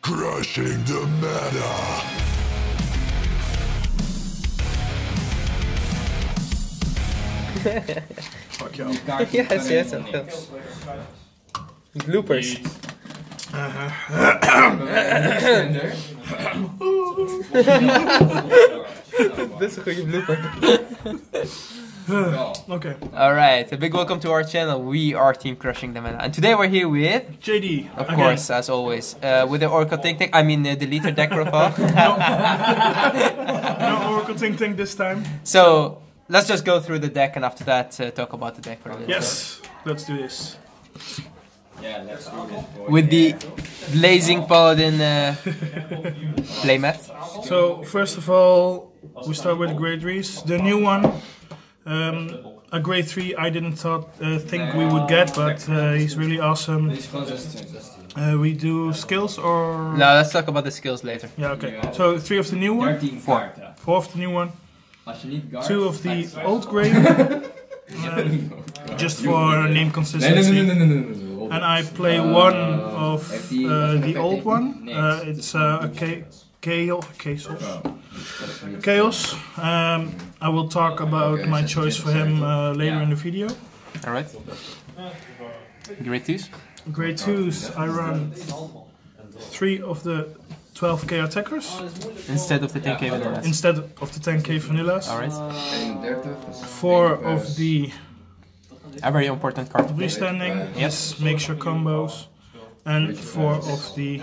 Crushing the meta. Fuck jou. Yes, bloopers. Dit is een goede blooper. Okay. Alright, a big welcome to our channel. We are Team Crushing the Meta. And today we're here with, JD. of again. course, as always, with the Oracle Think Tank. I mean, the Deletor deck profile. No Oracle Think this time. So, let's just go through the deck and after that talk about the deck for a little Yes, let's do this. Yeah, let's do this, boy. with the Blazing Paladin playmat. So, first of all, we start with grade 3s. The new one, a grade 3 I didn't think we would get, but he's really awesome. We do skills or... No, let's talk about the skills later. Yeah, okay. So, 3 of the new one, 4 of the new one, 2 of the old grade, just for name consistency. No. And I play one of the old one. It's a Chaos. I will talk about my choice for him later in the video. Alright. Grade 2s? Grade 2s, I run 3 of the 12k attackers Instead of the 10k vanillas. instead of the 10k vanillas. Alright. 4 of the A very important card. freestanding, yes, make sure combos, and 4 of the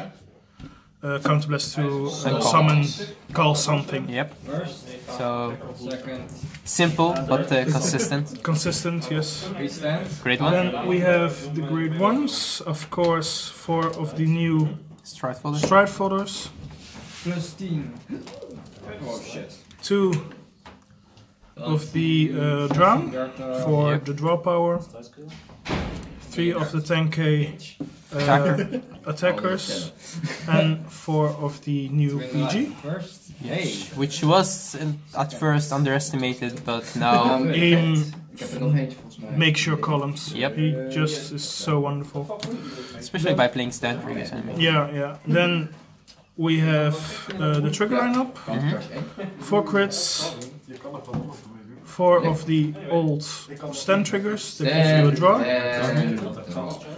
counterblast to summon, call something. Yep. So, simple but consistent. Consistent, yes. Great one. Then we have the grade 1s, of course, 4 of the new Stride folder. stride folders, +10. Oh shit. 2 of the drown for the draw power, 3 of the 10k attackers, and 4 of the new PG. Yes. Which was at first underestimated, but now. Make sure columns. Yep. He just is so wonderful. Especially by playing stand triggers, I mean. Yeah. Then we have the trigger lineup. 4 crits. 4 of the old stand triggers that gives you a draw.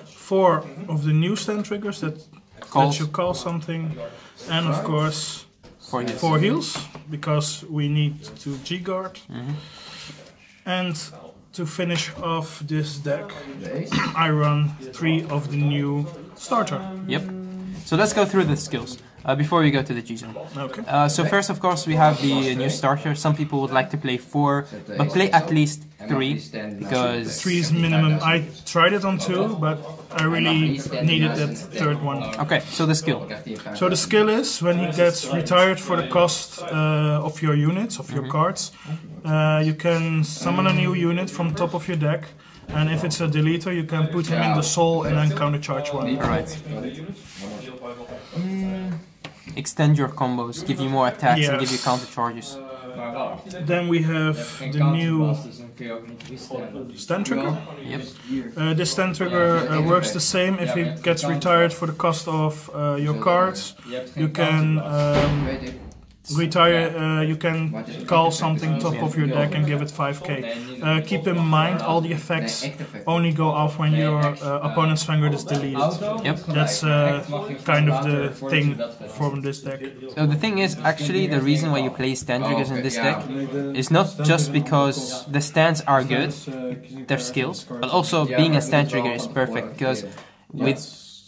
4 of the new stand triggers that let you call something. And of course 4 heals, because we need to G-guard. And to finish off this deck, I run 3 of the new starter. Yep. So let's go through the skills before we go to the G-zone. Okay. So first, of course, we have the new starter. Some people would like to play 4, but play at least 3, because 3 is minimum. I tried it on 2, but I really needed that third one. Okay, so the skill. So the skill is, when he gets retired for the cost of your units, of your cards, you can summon a new unit from top of your deck, and if it's a deleter, you can put him in the soul and then countercharge 1. Alright. Extend your combos, give you more attacks and give you counter charges. Then we have the new stand trigger. Yep. This stand trigger works the same. If he gets retired for the cost of your cards, you can retire. You can call something top of your deck and give it 5k. Keep in mind, all the effects only go off when your opponent's Vanguard is deleted. Yep. That's kind of the thing from this deck. So the thing is, actually, the reason why you play stand triggers in this deck is not just because the stands are good, their skills, but also being a stand trigger is perfect, because with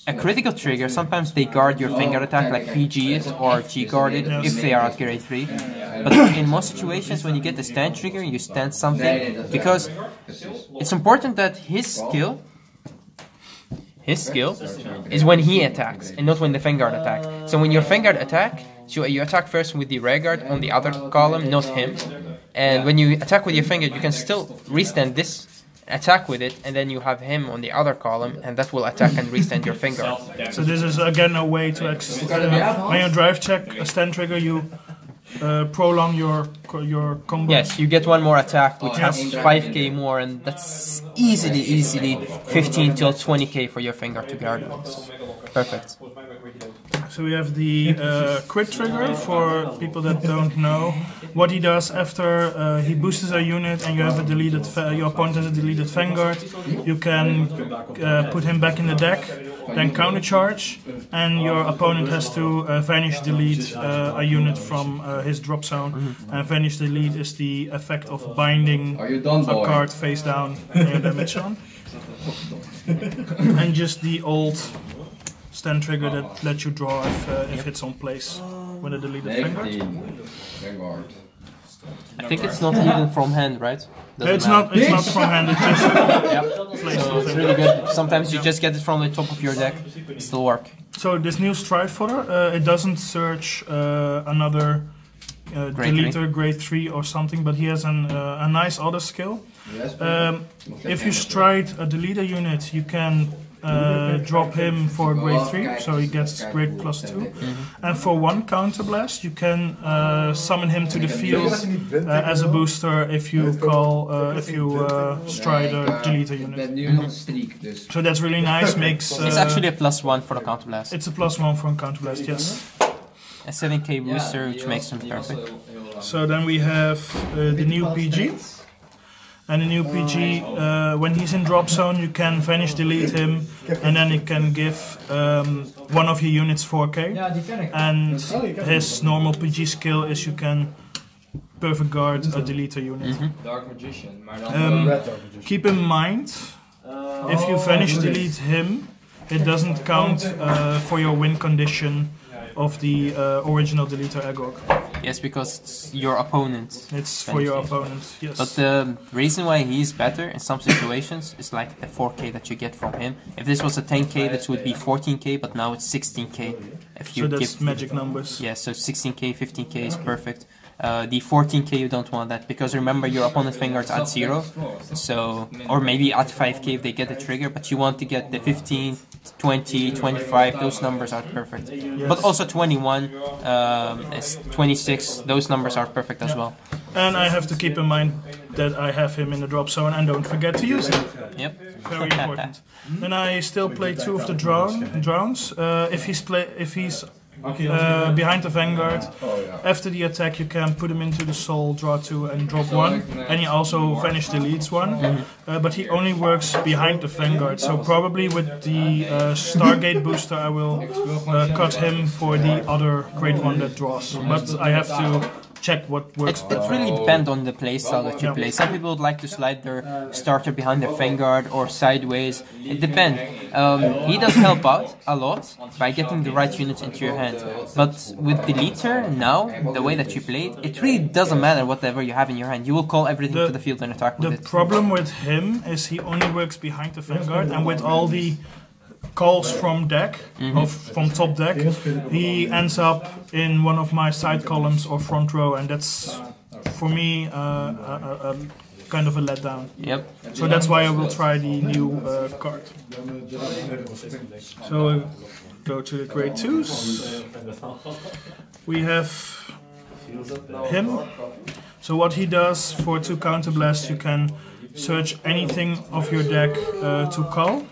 a critical trigger, sometimes they guard your Vanguard attack, like PG it or G-guard it, if they are at grade 3. But in most situations, when you get the stand trigger, you stand something, because it's important that his skill is when he attacks, and not when the Vanguard attack. So when your Vanguard attack, so you attack first with the Vanguard on the other column, not him. And when you attack with your Vanguard, you can still restand this, attack with it, and then you have him on the other column, and that will attack and restand your Vanguard. So this is again a way to when you drive check a stand trigger, you prolong your combo. Yes, you get one more attack, which has 5k more, and that's easily 15 till 20k for your Vanguard to guard with. So, perfect. So we have the crit trigger for people that don't know. What he does after he boosts a unit and you have a deleted, your opponent has a deleted Vanguard, you can put him back in the deck, then counter charge, and your opponent has to vanish delete a unit from his drop zone. And vanish delete is the effect of binding a card face down near damage zone. And just the old stand trigger that lets you draw if it's on place with a deleted Vanguard. I think it's not even from hand, right? It's not from hand, it's just placed. So it's really good. Sometimes you just get it from the top of your deck, it still work. So this new Stride fodder, it doesn't search another deleter grade 3 or something, but he has a nice auto skill. If you stride a deleter unit, you can drop him for grade 3, so he gets grade +2. And for 1 counterblast, you can summon him to the field as a booster if you stride a deleter unit. So that's really nice. Makes it's actually a +1 for the counterblast. It's a +1 for a counterblast, yes. A 7k booster, which makes him perfect. So then we have the new PG. And the new PG, when he's in drop zone, you can vanish delete him, and then you can give one of your units 4k. And his normal PG skill is you can perfect guard a deleter unit. Dark Magician. Keep in mind, if you vanish delete him, it doesn't count for your win condition of the original deleter Agog. Yes, because it's your opponent. It's for your opponent, yes. But the reason why he's better in some situations is like the 4k that you get from him. If this was a 10k, that would be 14k, but now it's 16k. If you so that's give magic numbers. Yeah, so 16k, 15k is perfect. The 14k you don't want that, because remember your opponent's Vanguard's at 0, so, or maybe at 5k if they get the trigger, but you want to get the 15, 20, 25, those numbers are perfect. Yes. But also 21, 26, those numbers are perfect as well. And I have to keep in mind that I have him in the drop zone and don't forget to use him. Yep. Very important. Then I still play 2 of the drones. If he's behind the Vanguard, after the attack you can put him into the soul, draw 2 and drop 1, and he also vanish deletes 1, but he only works behind the Vanguard, so probably with the Stargate booster I will cut him for the other grade 1 that draws, but I have to check what works. It really depends on the playstyle that you play. Some people would like to slide their starter behind their Vanguard or sideways. It depends. He does help out a lot by getting the right units into your hand. But with Deleter now, the way that you play it, it really doesn't matter whatever you have in your hand. You will call everything to the field and attack with it. The problem with him is he only works behind the Vanguard, and with all the calls from deck, from top deck, he ends up in one of my side columns or front row, and that's for me a kind of a letdown. Yep. So that's why I will try the new card. So go to the grade 2s. We have him. So what he does for 2 counterblasts, you can search anything of your deck to call,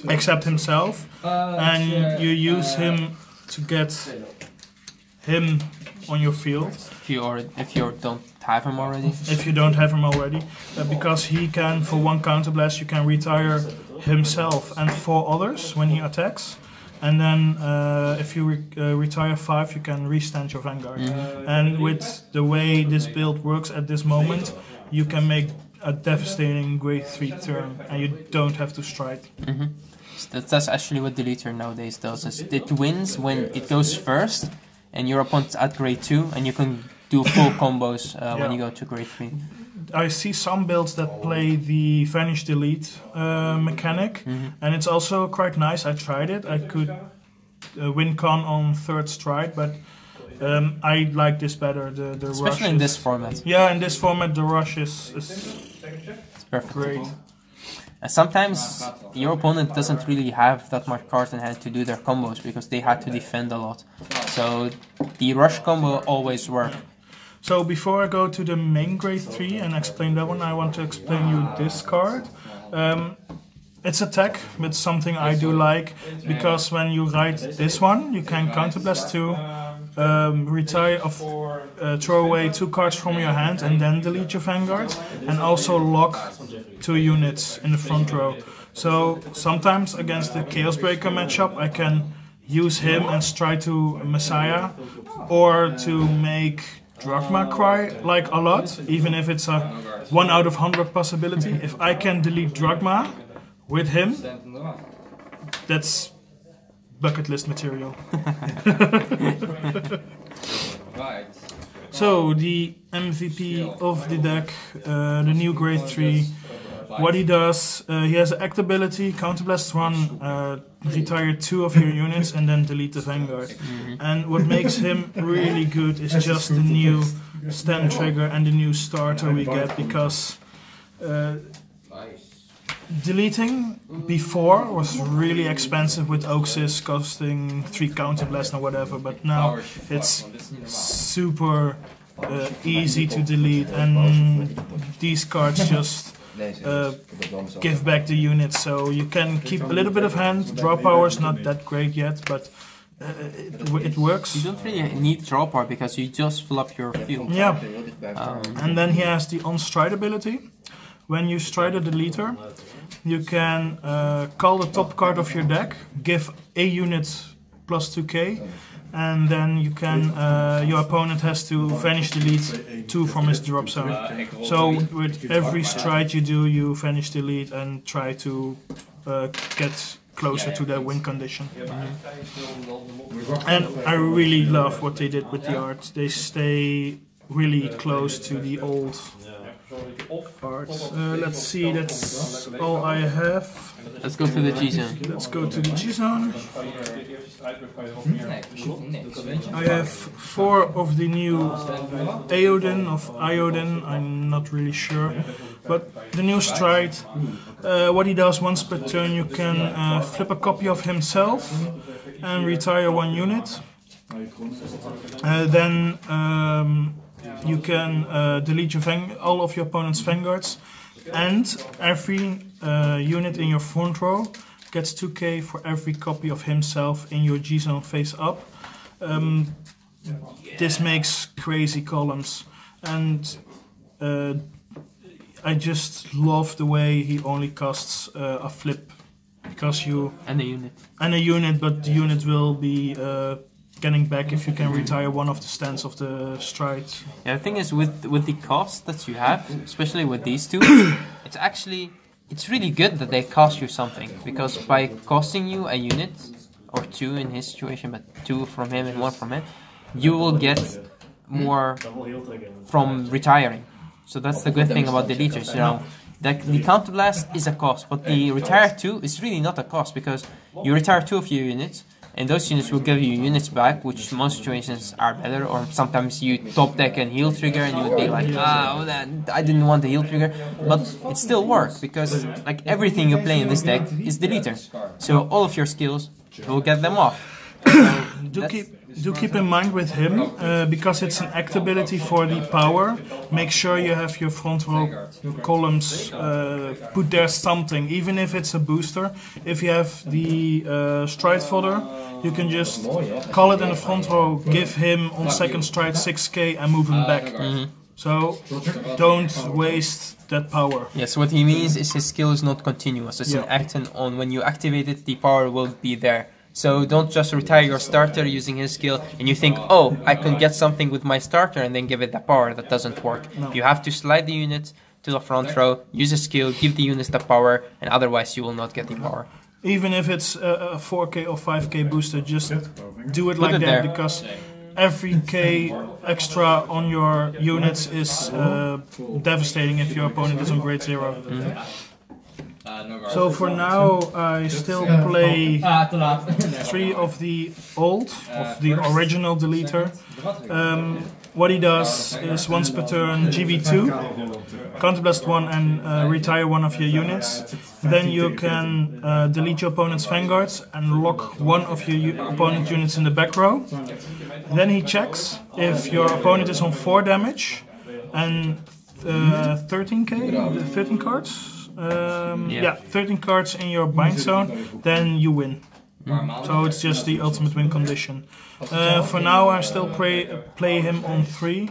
except himself, and you use him to get him on your field. If you don't have him already. If you don't have him already, because he can, for 1 counterblast, you can retire himself and 4 others when he attacks. And then if you retire 5, you can restand your Vanguard. And with the way this build works at this moment, you can make a devastating grade 3 turn, and you don't have to stride. So that's actually what Deleter nowadays does. Is it wins when it goes first, and your opponent's at grade 2, and you can do full combos when you go to grade 3. I see some builds that play the vanish delete mechanic, and it's also quite nice. I tried it. I could win con on 3rd stride, but I like this better. The especially rush in this format. Yeah, in this format, the rush is perfect. Great. And sometimes your opponent doesn't really have that much cards in hand to do their combos because they had to defend a lot. So the rush combo always works. So before I go to the main grade 3 and explain that one, I want to explain you this card. it's a tech, but something I do like, because when you write this one, you can counterblast 2, retire throw away 2 cards from your hand and then delete your Vanguard, and also lock 2 units in the front row. So sometimes against the Chaos Breaker matchup I can use him and try to Messiah, or to make Drachma cry like a lot, even if it's a 1 out of 100 possibility. If I can delete Drachma with him, that's bucket list material. Right. So the MVP of the deck, the new grade 3, what he does, he has an act ability, counterblast 1, retire 2 of your units and then delete the Vanguard. And what makes him really good is just the new stand trigger and the new starter we get, because deleting before was really expensive with Oxys costing 3 counterblast and whatever, but now it's super easy to delete, and these cards just give back the units, so you can keep a little bit of hand. Draw power is not that great yet, but it works. You don't really need draw power because you just fill up your field. Yeah, and then he has the on-stride ability. When you stride a deleter, you can call the top card of your deck, give a unit plus 2k, and then you can your opponent has to vanish delete 2 from his drop zone. So with every stride you do, you vanish delete and try to get closer to that win condition. And I really love what they did with the art. They stay really close to the old art. Let's see, that's all I have. Let's go to the G-Zone. Let's go to the G-Zone. I have 4 of the new Iodine, I'm not really sure. But the new stride, what he does once per turn, you can flip a copy of himself and retire 1 unit. Then you can delete your all of your opponent's Vanguards, and every unit in your front row gets 2k for every copy of himself in your G-Zone face up. This makes crazy columns, and I just love the way he only costs a flip, because you... And a unit. And a unit, but the unit will be getting back if you can retire 1 of the stands of the stride. Yeah, the thing is, with the cost that you have, especially with these 2, it's really good that they cost you something, because by costing you a unit, or 2 in his situation, but 2 from him and 1 from him, you will get more from retiring. So that's the good thing about Deletors, you know. The counterblast is a cost, but the retire 2 is really not a cost, because you retire 2 of your units, and those units will give you units back, which in most situations are better, or sometimes you top deck and heal trigger and you would be like, I didn't want the heal trigger, but it still works, because like everything you play in this deck is Deleter, so all of your skills will get them off. So do keep in mind with him, because it's an act ability for the power, make sure you have your front row columns put there something, even if it's a booster. If you have the stride fodder, you can just call it in the front row, give him on second stride 6k and move him back. So don't waste that power. Yes, what he means is his skill is not continuous, it's an action on. When you activate it, the power will be there. So don't just retire your starter using his skill and you think, oh, I can get something with my starter and then give it the power. That doesn't work. No. You have to slide the unit to the front row, use a skill, give the units the power, and otherwise you will not get the power. Even if it's a 4k or 5k booster, just do it like that, because every k extra on your units is devastating if your opponent is on grade 0. So for now, I still play 3 of the original Deleter. What he does is once per turn GB2, counterblast 1 and retire 1 of your units. Then you can delete your opponent's Vanguards and lock 1 of your opponent units in the back row. Then he checks if your opponent is on 4 damage and 13 cards. Yeah, 13 cards in your bind zone, then you win. So it's just the ultimate win condition. For now, I still play him on 3.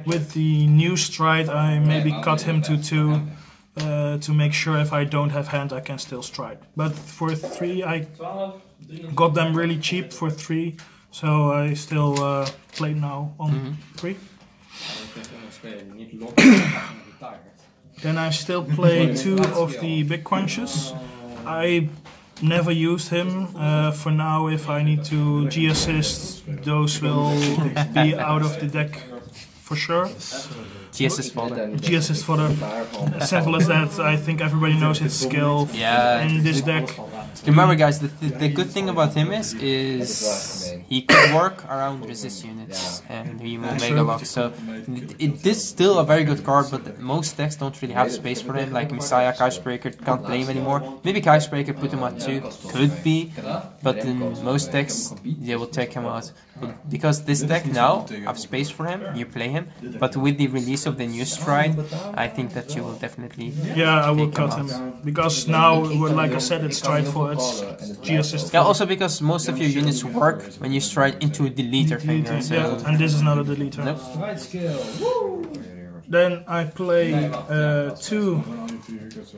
With the new stride, I maybe cut him to 2 to make sure if I don't have hand, I can still stride. But for 3, I got them really cheap for 3, so I still play now on 3. Then I still play 2 of the big crunches. I never used him. For now, if I need to G-assist, those will be out of the deck for sure. G-assist fodder. G-assist fodder. As simple as that. I think everybody knows his skill in this deck. Remember guys, the good thing about him is he could work around resist units and remove Mega Lock, so it is still a very good card, but most decks don't really have space for him, like Messiah, Icebreaker, can't play him anymore. Maybe Icebreaker put him at 2, could be, but in most decks they will take him out. But because this deck now have space for him, you play him, but with the release of the new stride, I think that you will definitely I will cut him, because now, like I said, it's stride for its G-assist. Yeah, also because most of your units work when you stride into a deleter finger. So. Yeah, and this is not a deleter. Nope. Then I play 2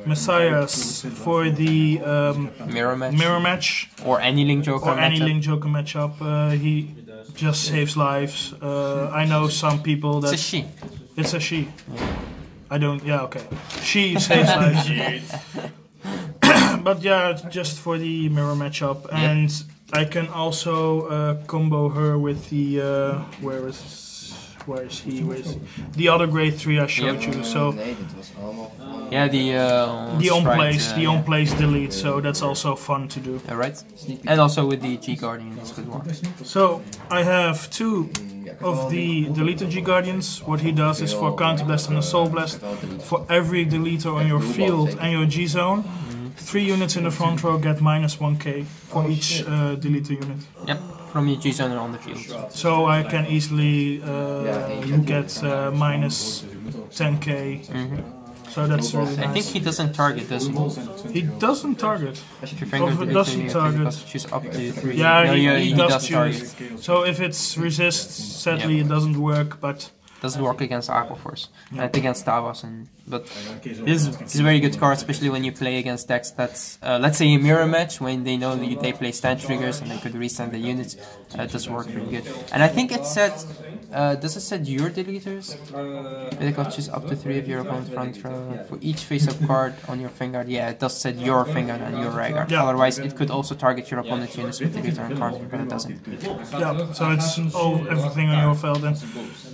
Messiahs for the mirror match. Or any Link Joker matchup. He just saves lives. I know some people that... It's a she. It's a she. I don't... Yeah, okay. She saves lives. But yeah, just for the mirror matchup. And I can also combo her with the... Where is he? The other grade 3 I showed you. So yeah, the on place delete. So that's also fun to do. Alright, and also with the G Guardian, it's good one. So I have 2 of the deleter G Guardians. What he does is for Counter Blast and Assault Blast, for every deleter on your field and your G zone, 3 units in the front row get -1k for each deleter unit. Yep. From your G-zone on the field. So I can easily get minus 10k. So that's really nice. I think he doesn't target, does he? He doesn't target. Doesn't target. She's up to 3. Yeah, he does target. So if it's resist, sadly it doesn't work, but... Doesn't work against Aquaforce and against Tavos, but this is a very good card, especially when you play against decks that's let's say a mirror match, when they know that they play stand triggers and they could restand the units. It does work really good. And I think it said, does it set your deleters? It got choose up to 3 of your opponent's front row for each face-up card on your Vanguard. Yeah, it does set your Vanguard and your Vanguard. Yeah. Otherwise, it could also target your opponent's units with deleter and card, but it doesn't. Yeah, so it's everything on your field, and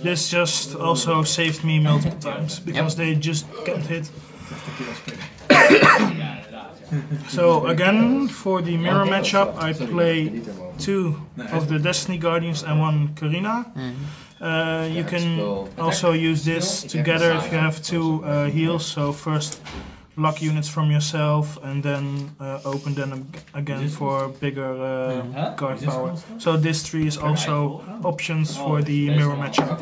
this just also saved me multiple times because they just can't hit. So again, for the mirror matchup, I play 2 of the Destiny Guardians and 1 Karina. You can also use this together if you have 2 heals. So first lock units from yourself and then open them again for bigger guard power. So this 3 is also options for the mirror matchup.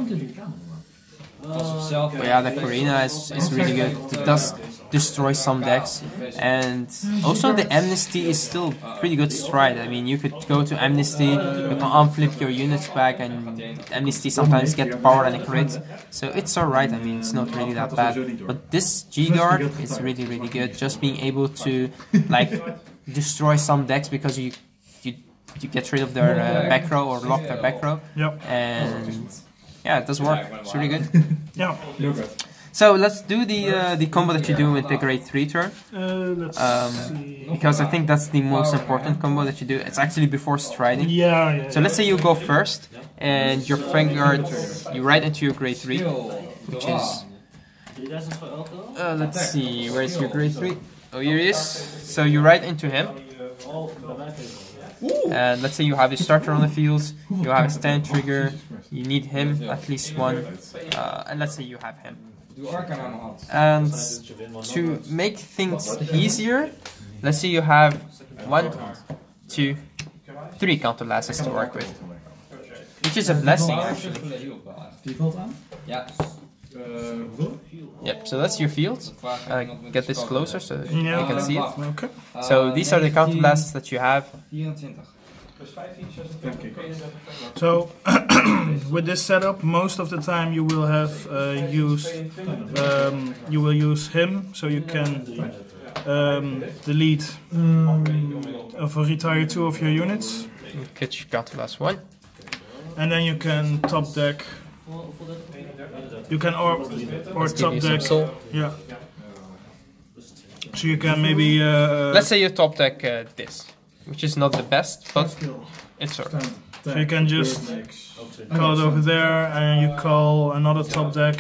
Yeah, the Karina is really good. It does destroy some decks, and also the Amnesty is still pretty good stride. I mean, you could go to Amnesty, you can unflip your units back, and Amnesty sometimes get power and a crit, so it's alright. I mean, it's not really that bad. But this G-Guard is really, really good. Just being able to like destroy some decks because you get rid of their back row or lock their back row, and yeah, it does work. It's really good. Yeah. So let's do the combo that you do with the grade 3 turn. Because I think that's the most important combo that you do. It's actually before striding. Yeah. So let's say you go first, and your Vanguard, you ride into your grade 3, which is... let's see, where's your grade 3? Oh, here he is. So you ride into him. And let's say you have a starter on the field, you have a stand trigger, you need him, at least 1, and let's say you have him. And to make things easier, let's say you have 1, 2, 3 counter lasses to work with, which is a blessing actually. Yep, so that's your field. Get this closer so you can see it. Okay. So these are the counterblasts that you have. So with this setup, most of the time you will have you will use him, so you can delete or retire 2 of your units, Get your counterblast 1. and then you can top deck. You can or top deck. Yeah. So you can maybe. Let's say you top deck this, which is not the best, but it's alright. So you can just call it over there, and you call another top deck.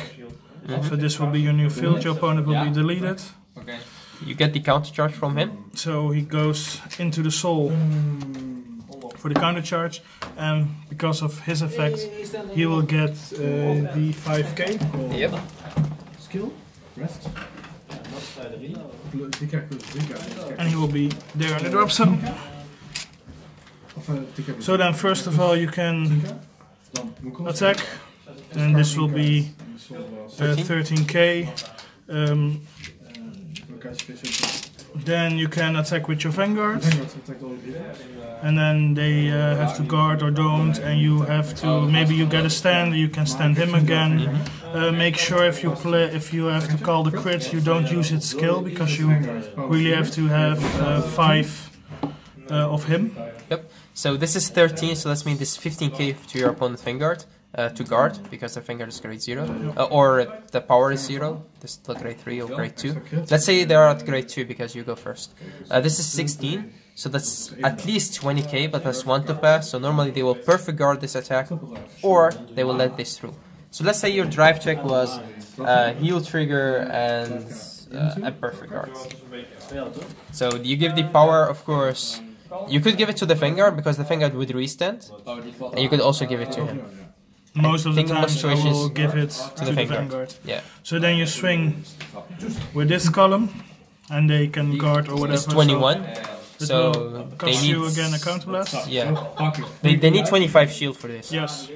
So this will be your new field. Your opponent will be deleted. Okay. You get the counter charge from him. So he goes into the soul for the counter charge, and because of his effect, he will get the 5k. Yep. Skill, rest. And he will be there in the drop zone. So then, first of all, you can attack, and this will be 13k. Then you can attack with your Vanguard, and then they have to guard or don't, and you have to, maybe you get a stand, you can stand him again. Make sure if you have to call the crit, you don't use its skill, because you really have to have 5 of him. Yep. So this is 13, so let's mean this 15k to your opponent's Vanguard to guard, because the Vanguard is grade 0, or the power is 0. This is still grade 3 or grade 2. Let's say they are at grade 2 because you go first. This is 16, so that's at least 20k, but that's 1 to pass. So normally they will perfect guard this attack, or they will let this through. So let's say your drive check was heal trigger and a perfect guard. So you give the power, of course. You could give it to the Vanguard because the Vanguard would restand, and you could also give it to him. Most of the time I will give it to the Vanguard. Yeah. So then you swing with this column, and they can guard or whatever. It's 21, so so they cost need you again a counterblast. Yeah. They need 25 shield for this. Yes.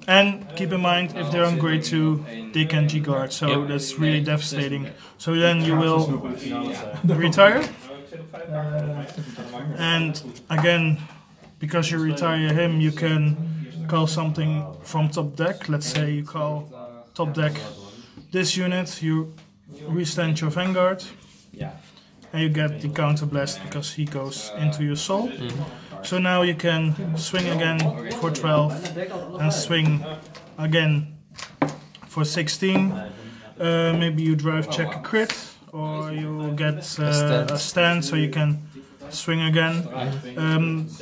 And keep in mind, if they're on grade 2, they can G-guard, so that's really devastating. So then you will retire. And again, because you retire him, you can call something from top deck. Let's say you call top deck this unit, you restand your Vanguard, and you get the counterblast because he goes into your soul. So now you can swing again for 12 and swing again for 16. Maybe you drive check a crit, or you get a stand, so you can swing again.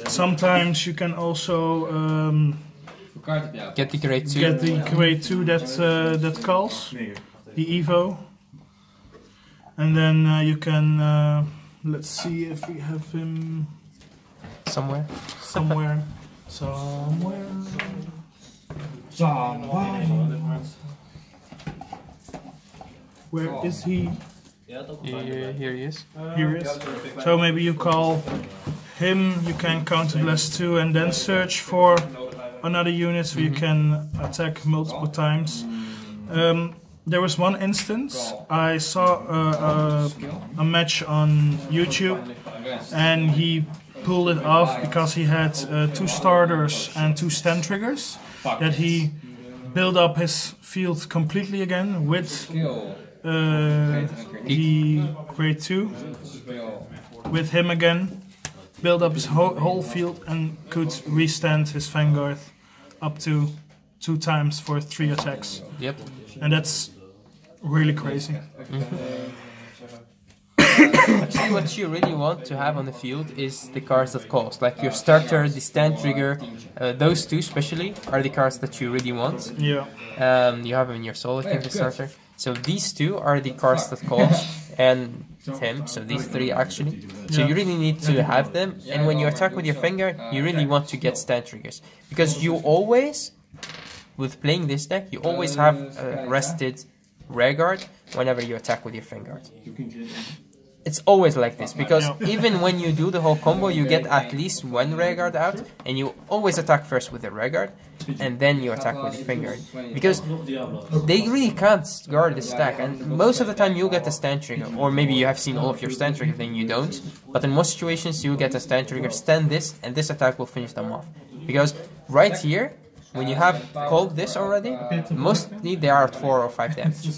Sometimes you can also Get the grade 2. get the grade 2 that calls the Evo, and then you can let's see if we have him somewhere. somewhere. Where is he? Here he is. Here he is. So maybe you call him, you can counterblast 2 and then search for another unit so you can attack multiple times. There was one instance, I saw a match on YouTube, and he pulled it off because he had 2 starters and 2 stand triggers, that he built up his field completely again with the grade 2, with him again, build up his whole field, and could restand his Vanguard up to 2 times for 3 attacks. Yep. And that's really crazy. Actually, what you really want to have on the field is the cards that cost. Like your starter, the stand trigger, those 2 especially are the cards that you really want. Yeah. You have them in your solo king, the starter. So these 2 are the cards that cost, and him, so these 3 actually. So you really need to have them, and when you attack with your Vanguard, you really want to get stand triggers. Because you always, with playing this deck, you always have rested rear guard whenever you attack with your Vanguard. it's always like this, because even when you do the whole combo, you get at least one rearguard out, and you always attack first with the rearguard, and then you attack with the Vanguard, because they really can't guard the stack, and most of the time you'll get a stand trigger, or maybe you have seen all of your stand triggers, then you don't, but in most situations you'll get a stand trigger, stand this, and this attack will finish them off, because right here, when you have called this already, mostly they are at 4 or 5 damage.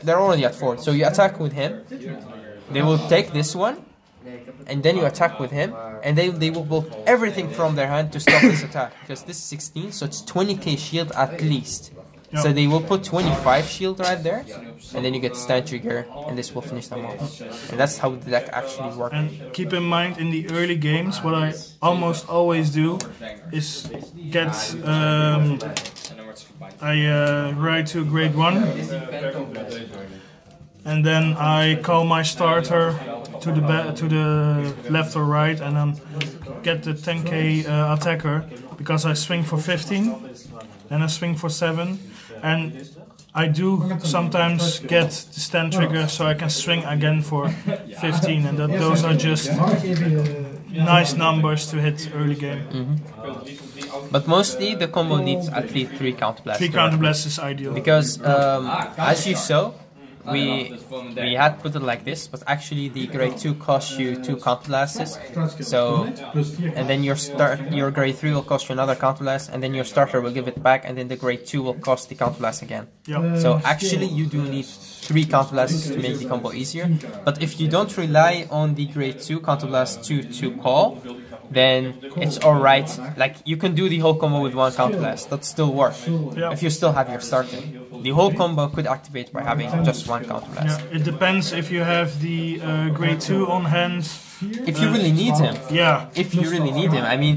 They're already at 4, so you attack with him, they will take this one, and then you attack with him, and they will pull everything from their hand to stop this attack, because this is 16, so it's 20k shield at least. So they will put 25 shield right there, and then you get stand trigger, and this will finish them off. And that's how the deck actually works. And keep in mind, in the early games, what I almost always do is get I ride to grade 1, and then I call my starter to the left or right, and then get the 10k attacker, because I swing for 15, and I swing for 7, and I do sometimes get the stand trigger, so I can swing again for 15, and those are just nice numbers to hit early game. But mostly the combo needs at least 3 counterblasts. 3 counterblasts is ideal. Because as you saw, we had put it like this, but actually the grade 2 costs you 2 counterblasts. So, and then your grade 3 will cost you another counterblast, and then your starter will give it back, and then the grade 2 will cost the counterblast again. So actually you do need 3 counterblasts to make the combo easier. But if you don't rely on the grade 2 counterblast to call, then it's alright. Like, you can do the whole combo with 1 counterblast. That still works. If you still have your starter. The whole combo could activate by having just 1 counterblast. It depends if you have the grade 2 on hand. If you really need him. Yeah. If you really need him. I mean,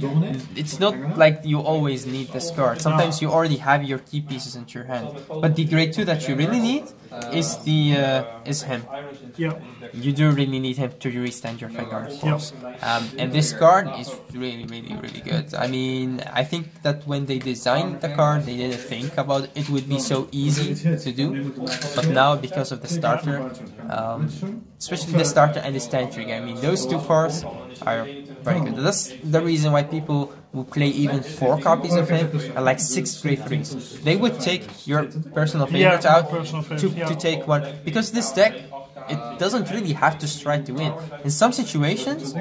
it's not like you always need this card. Sometimes you already have your key pieces into your hand. But the grade 2 that you really need is him. Yeah. You do really need him to restand your Vanguard, of course. And this card is really, really, really good. I mean, I think that when they designed the card, they didn't think about it would be so easy to do. But now, because of the starter, especially the starter and the stand trigger, I mean, those 2 cards are very good. That's the reason why people will play even 4 copies of him and like 6 grade 3s. They would take your personal favorite out to take 1, because this deck, it doesn't really have to stride to win. In some situations,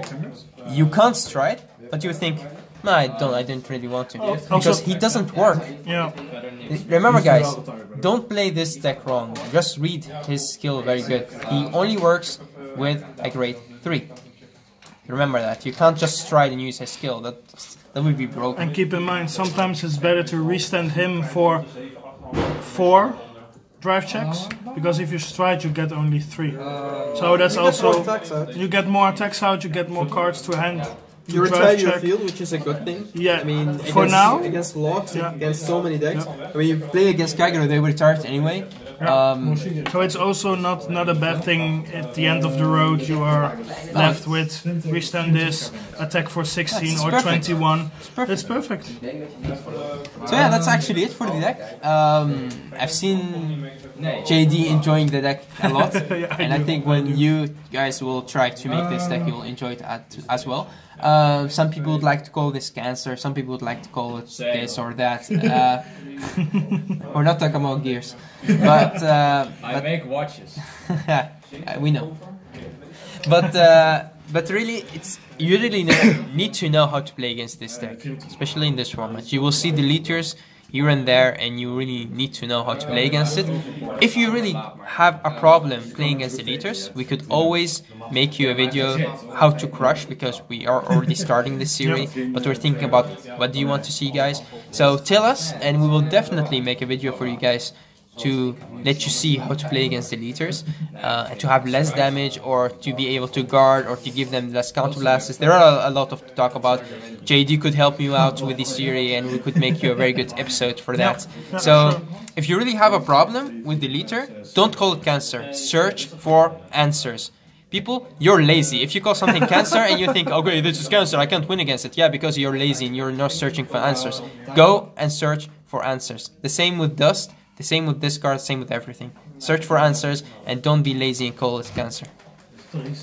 you can't stride, but you think, no, I didn't really want to, because he doesn't work. Remember, guys, don't play this deck wrong. Just read his skill very good. He only works with a grade 3. Remember that. You can't just stride and use his skill. That would be broken. And keep in mind, sometimes it's better to restand him for 4 drive checks, because if you stride you get only 3. So that's also, you get more attacks out, you get more cards to hand. You retire your field, which is a good thing. Yeah, I mean, for now, against locks, against so many decks. When you play against Kagero, they retire it anyway. So it's also not a bad thing. At the end of the road, you are left with restand this, attack for 16 or 21. It's perfect. So yeah, that's actually it for the deck. I've seen JD enjoying the deck a lot, and I think when you guys will try to make this deck, you'll enjoy it as well. Some people would like to call this cancer, some people would like to call it this or that. We're not talking about gears, but I make watches. We know. But really, you really need to know how to play against this deck, especially in this format. You will see Deletors here and there, and you really need to know how to play against it. If you really have a problem playing against Deletors, we could always make you a video how to crush, because we are already starting this series, but we're thinking about what do you want to see, guys. So tell us, and we will definitely make a video for you guys to let you see how to play against Deletors, to have less damage, or to be able to guard, or to give them less counterblasts. There are a lot of to talk about. JD could help you out with this series, and we could make you a very good episode for that. So if you really have a problem with Deletor, don't call it cancer. Search for answers. People, you're lazy. If you call something cancer and you think, okay, this is cancer, I can't win against it. Yeah, because you're lazy and you're not searching for answers. Go and search for answers. The same with Dust. The same with this card, same with everything. Search for answers and don't be lazy and call it cancer.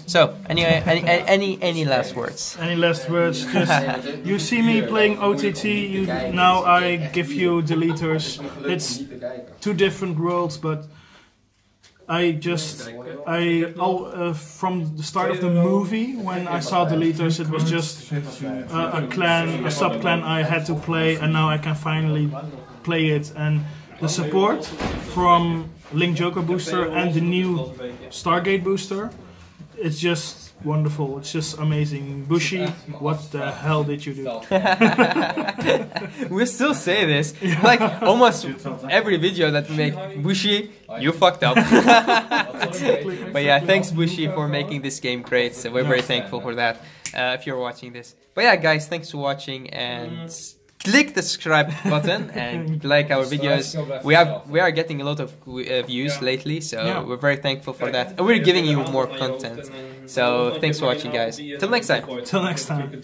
So, anyway, any last words? Any last words? Just, you see me playing OTT, now I give you Deletors. It's two different worlds, but from the start of the movie, when I saw Deletors, it was just a sub-clan I had to play, and now I can finally play it. And the support from Link Joker booster and the new Stargate booster, it's just wonderful. It's just amazing. Bushi, what the hell did you do? We still say this, like almost every video that we make. Bushi, you fucked up. But yeah, thanks Bushi for making this game great. So we're very thankful for that. If you're watching this. But yeah, guys, thanks for watching, and click the subscribe button and like our videos. We are getting a lot of views lately, so we're very thankful for that. And we're giving you more content. So thanks for watching, guys. Till next time. Till next time.